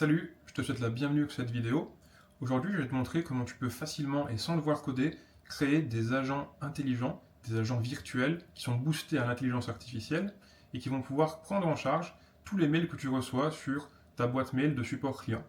Salut, je te souhaite la bienvenue sur cette vidéo. Aujourd'hui, je vais te montrer comment tu peux facilement et sans devoir coder, créer des agents intelligents, des agents virtuels qui sont boostés à l'intelligence artificielle et qui vont pouvoir prendre en charge tous les mails que tu reçois sur ta boîte mail de support client.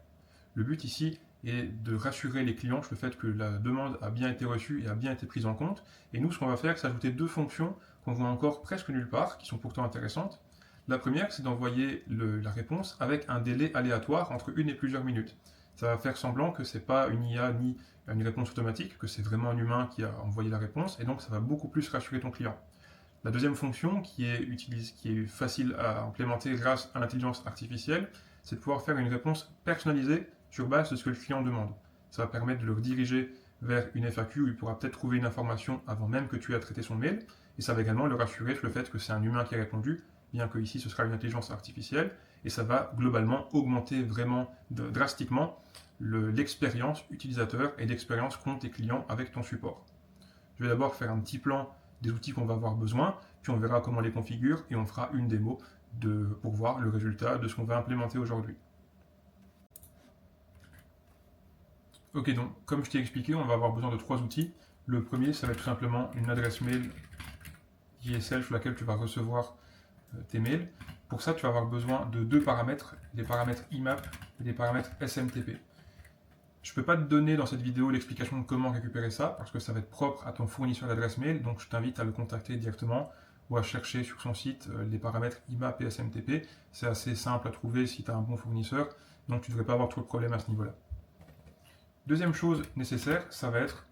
Le but ici est de rassurer les clients sur le fait que la demande a bien été reçue et a bien été prise en compte. Et nous, ce qu'on va faire, c'est ajouter deux fonctions qu'on voit encore presque nulle part, qui sont pourtant intéressantes. La première, c'est d'envoyer la réponse avec un délai aléatoire entre 1 et plusieurs minutes. Ça va faire semblant que ce n'est pas une IA ni une réponse automatique, que c'est vraiment un humain qui a envoyé la réponse, et donc ça va beaucoup plus rassurer ton client. La deuxième fonction, qui est facile à implémenter grâce à l'intelligence artificielle, c'est de pouvoir faire une réponse personnalisée sur base de ce que le client demande. Ça va permettre de le rediriger vers une FAQ où il pourra peut-être trouver une information avant même que tu aies traité son mail, et ça va également le rassurer sur le fait que c'est un humain qui a répondu, bien que ici ce sera une intelligence artificielle, et ça va globalement augmenter vraiment drastiquement l'expérience utilisateur et l'expérience qu'ont tes clients avec ton support. Je vais d'abord faire un petit plan des outils qu'on va avoir besoin, puis on verra comment on les configure et on fera une démo pour voir le résultat de ce qu'on va implémenter aujourd'hui. Ok, donc comme je t'ai expliqué, on va avoir besoin de trois outils. Le premier, ça va être tout simplement une adresse mail qui est celle sur laquelle tu vas recevoir tes mails. Pour ça, tu vas avoir besoin de deux paramètres, des paramètres IMAP et des paramètres SMTP. Je ne peux pas te donner dans cette vidéo l'explication de comment récupérer ça, parce que ça va être propre à ton fournisseur d'adresse mail, donc je t'invite à le contacter directement ou à chercher sur son site les paramètres IMAP et SMTP. C'est assez simple à trouver si tu as un bon fournisseur, donc tu ne devrais pas avoir trop de problèmes à ce niveau-là. Deuxième chose nécessaire, ça va être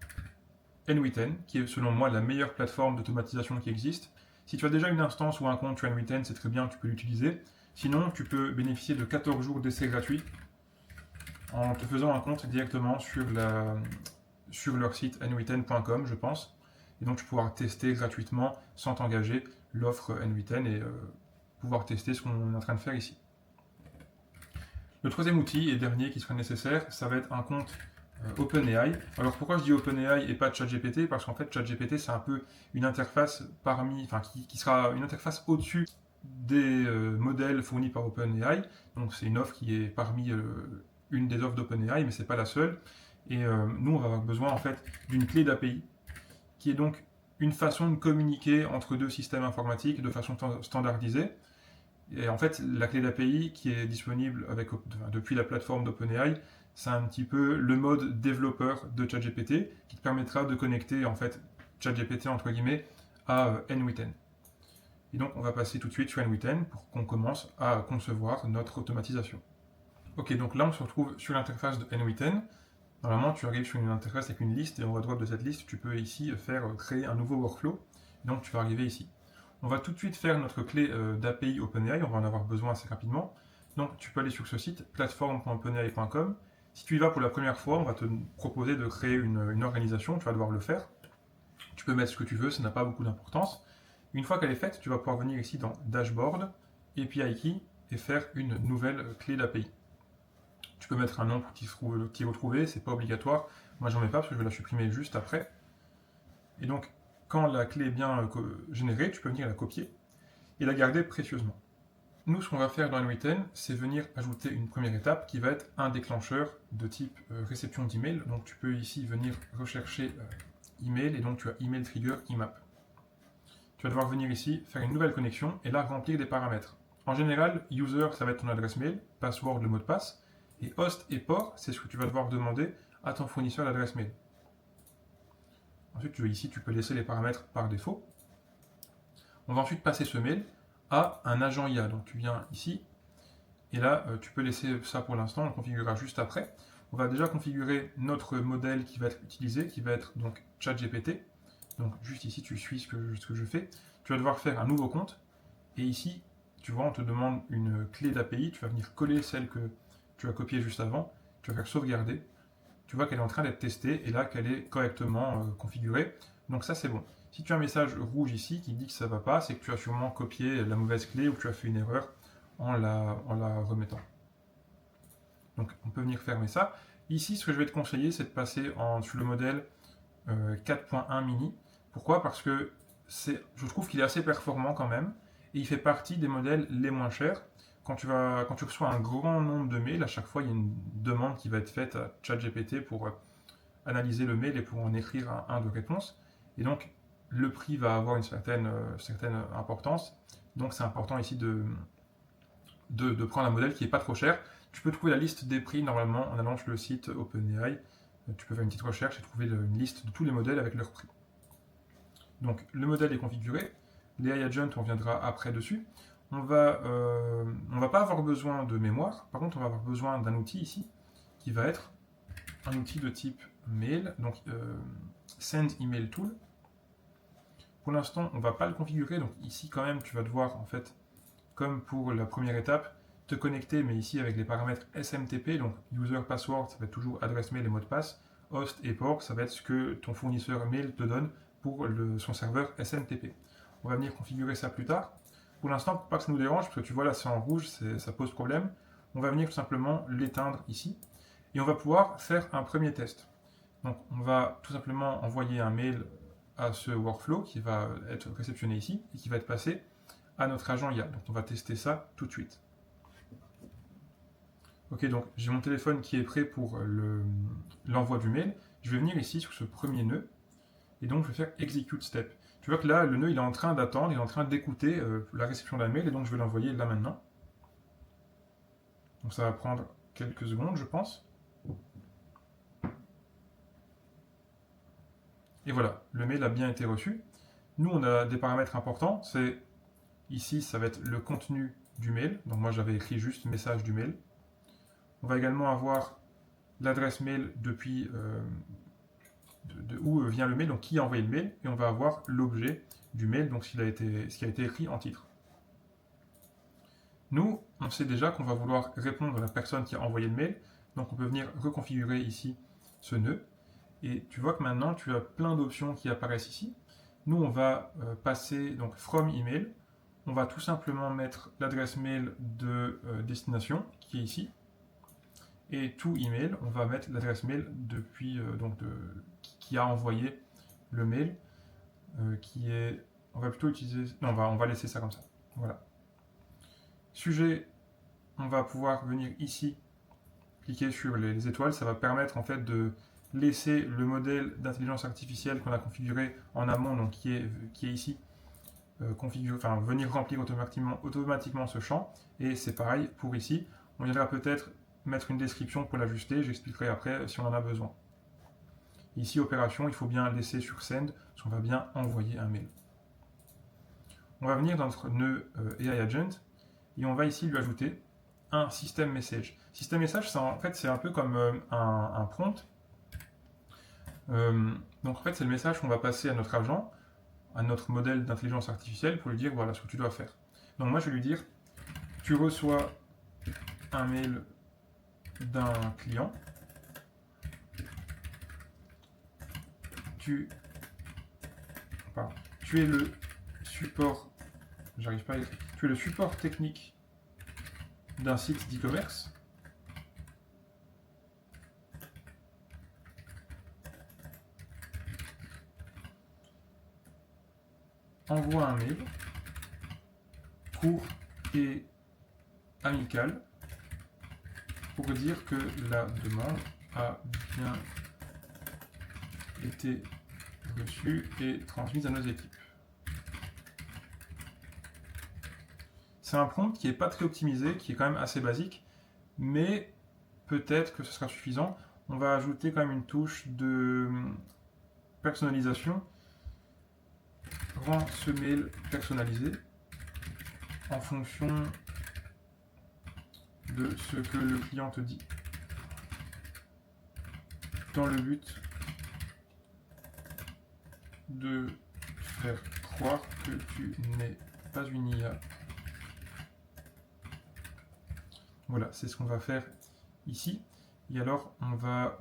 N8N, qui est selon moi la meilleure plateforme d'automatisation qui existe. Si tu as déjà une instance ou un compte sur N8N, c'est très bien, tu peux l'utiliser. Sinon, tu peux bénéficier de 14 jours d'essai gratuit en te faisant un compte directement sur leur site n8n.com, je pense. Et donc, tu pourras tester gratuitement, sans t'engager, l'offre N8N et pouvoir tester ce qu'on est en train de faire ici. Le troisième outil et dernier qui sera nécessaire, ça va être un compte OpenAI. Alors pourquoi je dis OpenAI et pas ChatGPT? Parce qu'en fait ChatGPT c'est un peu une interface qui sera une interface au-dessus des modèles fournis par OpenAI. Donc c'est une offre qui est parmi une des offres d'OpenAI, mais c'est pas la seule. Et nous on va avoir besoin en fait d'une clé d'API qui est donc une façon de communiquer entre deux systèmes informatiques de façon standardisée. Et en fait, la clé d'API qui est disponible depuis la plateforme d'OpenAI, c'est un petit peu le mode développeur de ChatGPT qui te permettra de connecter en fait ChatGPT entre guillemets à N8N. Et donc on va passer tout de suite sur N8N pour qu'on commence à concevoir notre automatisation. Ok, donc là on se retrouve sur l'interface de N8N. Normalement tu arrives sur une interface avec une liste et en haut à droite de cette liste tu peux ici créer un nouveau workflow. Donc tu vas arriver ici. On va tout de suite faire notre clé d'API OpenAI, on va en avoir besoin assez rapidement. Donc tu peux aller sur ce site, plateforme.openai.com. Si tu y vas pour la première fois, on va te proposer de créer une organisation, tu vas devoir le faire. Tu peux mettre ce que tu veux, ça n'a pas beaucoup d'importance. Une fois qu'elle est faite, tu vas pouvoir venir ici dans Dashboard, API Key et faire une nouvelle clé d'API. Tu peux mettre un nom pour t'y retrouver, c'est pas obligatoire. Moi j'en mets pas parce que je vais la supprimer juste après. Et donc quand la clé est bien générée, tu peux venir la copier et la garder précieusement. Nous, ce qu'on va faire dans N8N, c'est venir ajouter une première étape qui va être un déclencheur de type réception d'email. Donc tu peux ici venir rechercher email et donc tu as email trigger IMAP. Tu vas devoir venir ici faire une nouvelle connexion et là remplir des paramètres. En général, user, ça va être ton adresse mail, password, le mot de passe, et host et port, c'est ce que tu vas devoir demander à ton fournisseur d'adresse mail. Ensuite, ici, tu peux laisser les paramètres par défaut. On va ensuite passer ce mail à un agent IA. Donc, tu viens ici, et là, tu peux laisser ça pour l'instant, on le configurera juste après. On va déjà configurer notre modèle qui va être utilisé, qui va être donc ChatGPT. Donc, juste ici, tu suis ce que je fais. Tu vas devoir faire un nouveau compte, et ici, tu vois, on te demande une clé d'API. Tu vas venir coller celle que tu as copiée juste avant. Tu vas faire sauvegarder. Tu vois qu'elle est en train d'être testée et là qu'elle est correctement configurée. Donc ça c'est bon. Si tu as un message rouge ici qui dit que ça ne va pas, c'est que tu as sûrement copié la mauvaise clé ou que tu as fait une erreur en la remettant. Donc on peut venir fermer ça. Ici ce que je vais te conseiller c'est de passer sur le modèle 4.1 mini. Pourquoi? Parce que je trouve qu'il est assez performant quand même et il fait partie des modèles les moins chers. quand tu reçois un grand nombre de mails, à chaque fois, il y a une demande qui va être faite à ChatGPT pour analyser le mail et pour en écrire un de réponse. Et donc, le prix va avoir une certaine importance. Donc, c'est important ici de prendre un modèle qui n'est pas trop cher. Tu peux trouver la liste des prix normalement en allant sur le site OpenAI. Tu peux faire une petite recherche et trouver une liste de tous les modèles avec leurs prix. Donc, le modèle est configuré. Les agents, on viendra après dessus. On va pas avoir besoin de mémoire. Par contre, on va avoir besoin d'un outil ici qui va être un outil de type mail, donc Send Email Tool. Pour l'instant, on ne va pas le configurer, donc ici quand même, tu vas devoir, en fait, comme pour la première étape, te connecter, mais ici avec les paramètres SMTP, donc User Password, ça va être toujours adresse mail et mot de passe, Host et port, ça va être ce que ton fournisseur mail te donne pour son serveur SMTP. On va venir configurer ça plus tard. Pour l'instant, pour pas que ça nous dérange, parce que tu vois là c'est en rouge, ça pose problème, on va venir tout simplement l'éteindre ici, et on va pouvoir faire un premier test. Donc on va tout simplement envoyer un mail à ce workflow qui va être réceptionné ici, et qui va être passé à notre agent IA. Donc on va tester ça tout de suite. Ok, donc j'ai mon téléphone qui est prêt pour l'envoi du mail. Je vais venir ici sur ce premier nœud, et donc je vais faire Execute Step. Tu vois que là, le nœud il est en train d'attendre, il est en train d'écouter la réception d'un mail, et donc je vais l'envoyer là maintenant. Donc ça va prendre quelques secondes, je pense. Et voilà, le mail a bien été reçu. Nous, on a des paramètres importants. C'est ici, ça va être le contenu du mail. Donc moi, j'avais écrit juste message du mail. On va également avoir l'adresse mail depuis de où vient le mail, donc qui a envoyé le mail, et on va avoir l'objet du mail, donc ce qui a été écrit en titre. Nous, on sait déjà qu'on va vouloir répondre à la personne qui a envoyé le mail, donc on peut venir reconfigurer ici ce nœud, et tu vois que maintenant tu as plein d'options qui apparaissent ici. Nous, on va passer donc from email, on va tout simplement mettre l'adresse mail de destination qui est ici, et to email, on va mettre l'adresse mail depuis qui a envoyé le mail, qui est, on va plutôt utiliser, non, on va laisser ça comme ça. Voilà. Sujet, on va pouvoir venir ici, cliquer sur les étoiles, ça va permettre en fait de laisser le modèle d'intelligence artificielle qu'on a configuré en amont, donc qui est ici, venir remplir automatiquement ce champ, et c'est pareil pour ici. On viendra peut-être mettre une description pour l'ajuster, j'expliquerai après si on en a besoin. Ici, opération, il faut bien laisser sur Send, parce qu'on va bien envoyer un mail. On va venir dans notre nœud AI Agent, et on va ici lui ajouter un System Message. System Message, en fait, c'est un peu comme un prompt. Donc en fait, c'est le message qu'on va passer à notre agent, à notre modèle d'intelligence artificielle, pour lui dire voilà ce que tu dois faire. Donc moi, je vais lui dire, tu reçois un mail d'un client, tu es le support, j'arrive pas à écrire, tu es le support technique d'un site d'e-commerce. Envoie un mail court et amical pour dire que la demande a bien été reçue et transmise à nos équipes. C'est un prompt qui n'est pas très optimisé, qui est quand même assez basique, mais peut-être que ce sera suffisant. On va ajouter quand même une touche de personnalisation. Rends ce mail personnalisé en fonction de ce que le client te dit, dans le but de faire croire que tu n'es pas une IA. Voilà, c'est ce qu'on va faire ici. Et alors, on va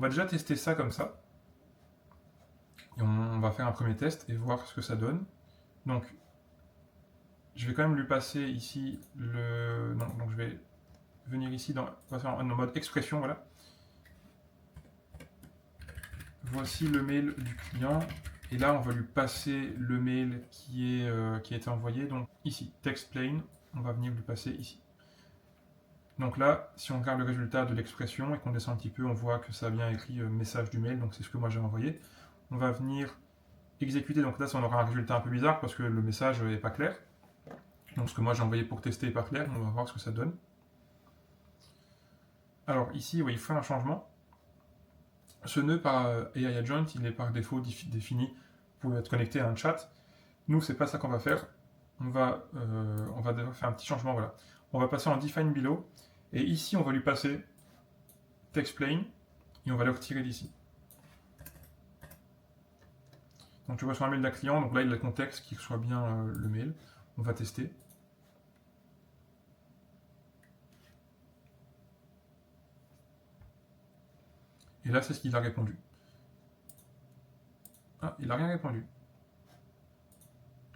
déjà tester ça comme ça. Et on va faire un premier test et voir ce que ça donne. Donc, je vais quand même lui passer ici le... Non, donc je vais venir ici on va faire en mode expression, voilà. Voici le mail du client. Et là, on va lui passer le mail qui a été envoyé. Donc ici, text plain, on va venir lui passer ici. Donc là, si on regarde le résultat de l'expression et qu'on descend un petit peu, on voit que ça a bien écrit message du mail, donc c'est ce que moi j'ai envoyé. On va venir exécuter, donc là, ça on aura un résultat un peu bizarre parce que le message n'est pas clair. Donc ce que moi j'ai envoyé pour tester n'est pas clair, on va voir ce que ça donne. Alors ici, oui, il faut un changement. Ce nœud par AI Agent, il est par défaut défini pour être connecté à un chat. Nous, c'est pas ça qu'on va faire. On va devoir faire un petit changement, voilà. On va passer en define below, et ici, on va lui passer text plain, et on va le retirer d'ici. Donc tu reçois un mail d'un client, donc là il a le contexte qui reçoit bien le mail. On va tester. Et là c'est ce qu'il a répondu. Ah, il n'a rien répondu.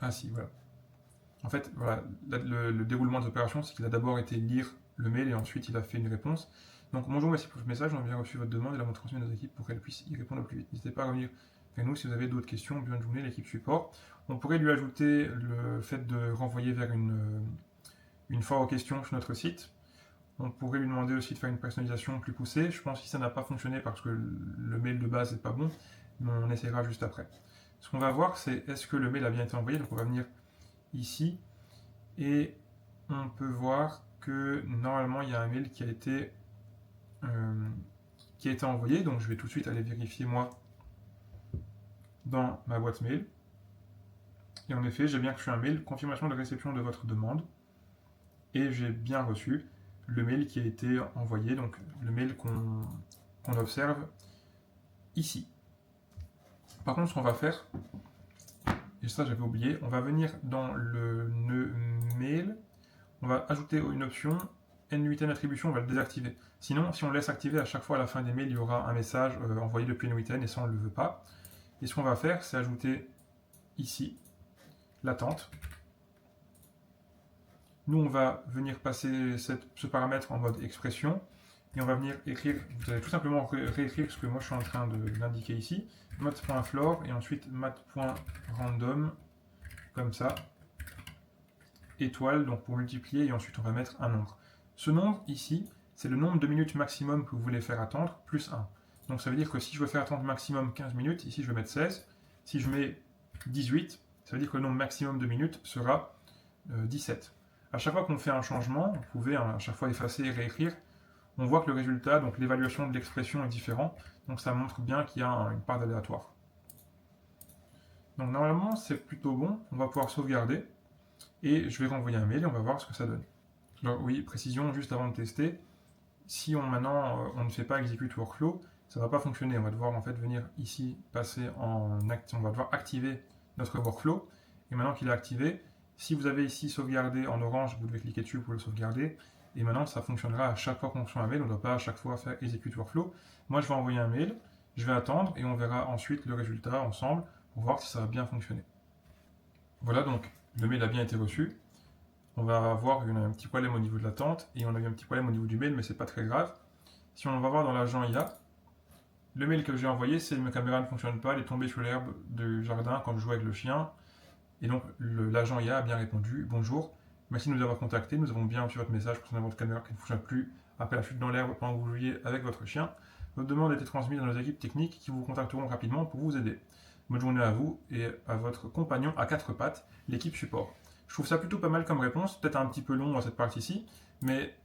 Ah si, voilà. En fait, voilà, le déroulement de l'opération, c'est qu'il a d'abord été lire le mail et ensuite il a fait une réponse. Donc bonjour, merci pour ce message, on a bien reçu votre demande et l'avons transmis à nos équipes pour qu'elles puissent y répondre au plus vite. N'hésitez pas à revenir vers nous si vous avez d'autres questions. Bonne journée, l'équipe support. On pourrait lui ajouter le fait de renvoyer vers une foire aux questions sur notre site. On pourrait lui demander aussi de faire une personnalisation plus poussée. Je pense que ça n'a pas fonctionné parce que le mail de base n'est pas bon, mais on essaiera juste après. Ce qu'on va voir, c'est est-ce que le mail a bien été envoyé. Donc on va venir ici et on peut voir que normalement il y a un mail qui a été envoyé. Donc je vais tout de suite aller vérifier moi dans ma boîte mail. Et en effet, j'ai bien reçu un mail, confirmation de réception de votre demande. Et j'ai bien reçu le mail qui a été envoyé, donc le mail qu'on observe ici. Par contre, ce qu'on va faire, et ça j'avais oublié, on va venir dans le nœud mail, on va ajouter une option N8N attribution, on va le désactiver. Sinon, si on le laisse activer à chaque fois à la fin des mails, il y aura un message envoyé depuis N8N et ça on ne le veut pas. Et ce qu'on va faire, c'est ajouter ici l'attente. Nous, on va venir passer ce paramètre en mode expression et on va venir écrire, vous allez tout simplement réécrire ce que moi je suis en train de l'indiquer ici, math.floor et ensuite math.random, comme ça, étoile, donc pour multiplier, et ensuite on va mettre un nombre. Ce nombre ici, c'est le nombre de minutes maximum que vous voulez faire attendre, plus 1. Donc ça veut dire que si je veux faire attendre maximum 15 minutes, ici je vais mettre 16. Si je mets 18, ça veut dire que le nombre maximum de minutes sera 17. À chaque fois qu'on fait un changement, vous pouvez à chaque fois effacer et réécrire. On voit que le résultat, donc l'évaluation de l'expression est différent. Donc ça montre bien qu'il y a une part d'aléatoire. Donc normalement, c'est plutôt bon. On va pouvoir sauvegarder. Et je vais renvoyer un mail et on va voir ce que ça donne. Alors oui, précision juste avant de tester. Si maintenant on ne fait pas execute workflow, ça ne va pas fonctionner. On va devoir en fait venir ici passer on va devoir activer notre workflow. Et maintenant qu'il est activé, si vous avez ici sauvegardé en orange, vous devez cliquer dessus pour le sauvegarder. Et maintenant, ça fonctionnera à chaque fois qu'on reçoit un mail. On ne doit pas à chaque fois faire execute workflow. Moi, je vais envoyer un mail, je vais attendre et on verra ensuite le résultat ensemble pour voir si ça va bien fonctionner. Voilà, donc le mail a bien été reçu. On va avoir un petit problème au niveau de l'attente et on a eu un petit problème au niveau du mail, mais c'est pas très grave. Si on va voir dans l'agent IA, le mail que j'ai envoyé, c'est ma caméra ne fonctionne pas, elle est tombée sur l'herbe du jardin quand je jouais avec le chien. Et donc l'agent IA a bien répondu, bonjour, merci de nous avoir contacté, nous avons bien reçu votre message concernant votre caméra qui ne fonctionne plus après la chute dans l'herbe pendant que vous jouiez avec votre chien. Votre demande a été transmise à nos équipes techniques qui vous contacteront rapidement pour vous aider. Bonne journée à vous et à votre compagnon à quatre pattes, l'équipe support. Je trouve ça plutôt pas mal comme réponse, peut-être un petit peu long dans cette partie-ci, mais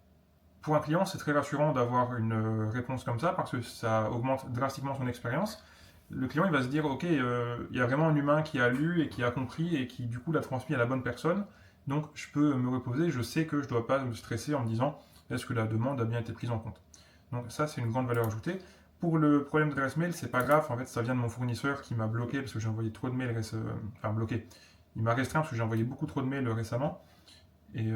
pour un client, c'est très rassurant d'avoir une réponse comme ça parce que ça augmente drastiquement son expérience. Le client il va se dire ok, il y a vraiment un humain qui a lu et qui a compris et qui du coup l'a transmis à la bonne personne, donc je peux me reposer, je sais que je ne dois pas me stresser en me disant est-ce que la demande a bien été prise en compte. Donc ça c'est une grande valeur ajoutée. Pour le problème d'adresse mail, c'est pas grave, en fait ça vient de mon fournisseur qui m'a bloqué parce que j'ai envoyé trop de mails enfin bloqué. Il m'a restreint parce que j'ai envoyé beaucoup trop de mails récemment. Et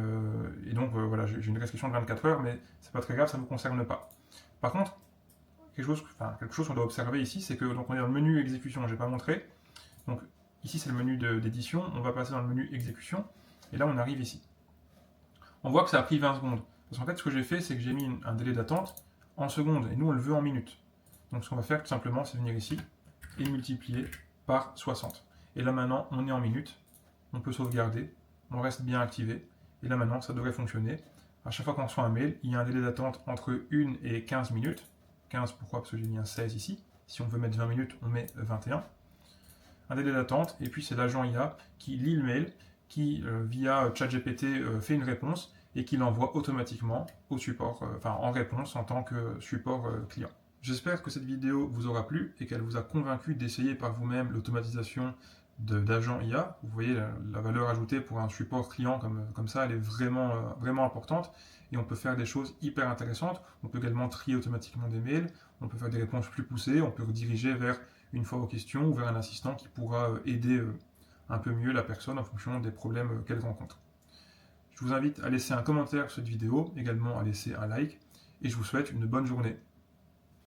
donc voilà, j'ai une restriction de 24 heures, mais c'est pas très grave, ça ne vous concerne pas. Par contre, quelque chose qu'on doit observer ici, c'est que donc on est dans le menu exécution, je n'ai pas montré. Donc ici c'est le menu d'édition, on va passer dans le menu exécution, et là on arrive ici. On voit que ça a pris 20 secondes. Parce qu'en fait ce que j'ai fait, c'est que j'ai mis un délai d'attente en secondes, et nous on le veut en minutes. Donc ce qu'on va faire tout simplement, c'est venir ici et multiplier par 60. Et là maintenant, on est en minutes, on peut sauvegarder, on reste bien activé, et là maintenant, ça devrait fonctionner. À chaque fois qu'on reçoit un mail, il y a un délai d'attente entre 1 et 15 minutes. 15, pourquoi? Parce que j'ai mis un 16 ici. Si on veut mettre 20 minutes, on met 21. Un délai d'attente, et puis c'est l'agent IA qui lit le mail, qui via ChatGPT fait une réponse, et qui l'envoie automatiquement au support, en réponse en tant que support client. J'espère que cette vidéo vous aura plu et qu'elle vous a convaincu d'essayer par vous-même l'automatisation d'agents IA. Vous voyez la valeur ajoutée pour un support client comme ça, elle est vraiment importante et on peut faire des choses hyper intéressantes. On peut également trier automatiquement des mails, on peut faire des réponses plus poussées, on peut rediriger vers une fois aux questions ou vers un assistant qui pourra aider un peu mieux la personne en fonction des problèmes qu'elle rencontre. Je vous invite à laisser un commentaire sur cette vidéo, également à laisser un like et je vous souhaite une bonne journée.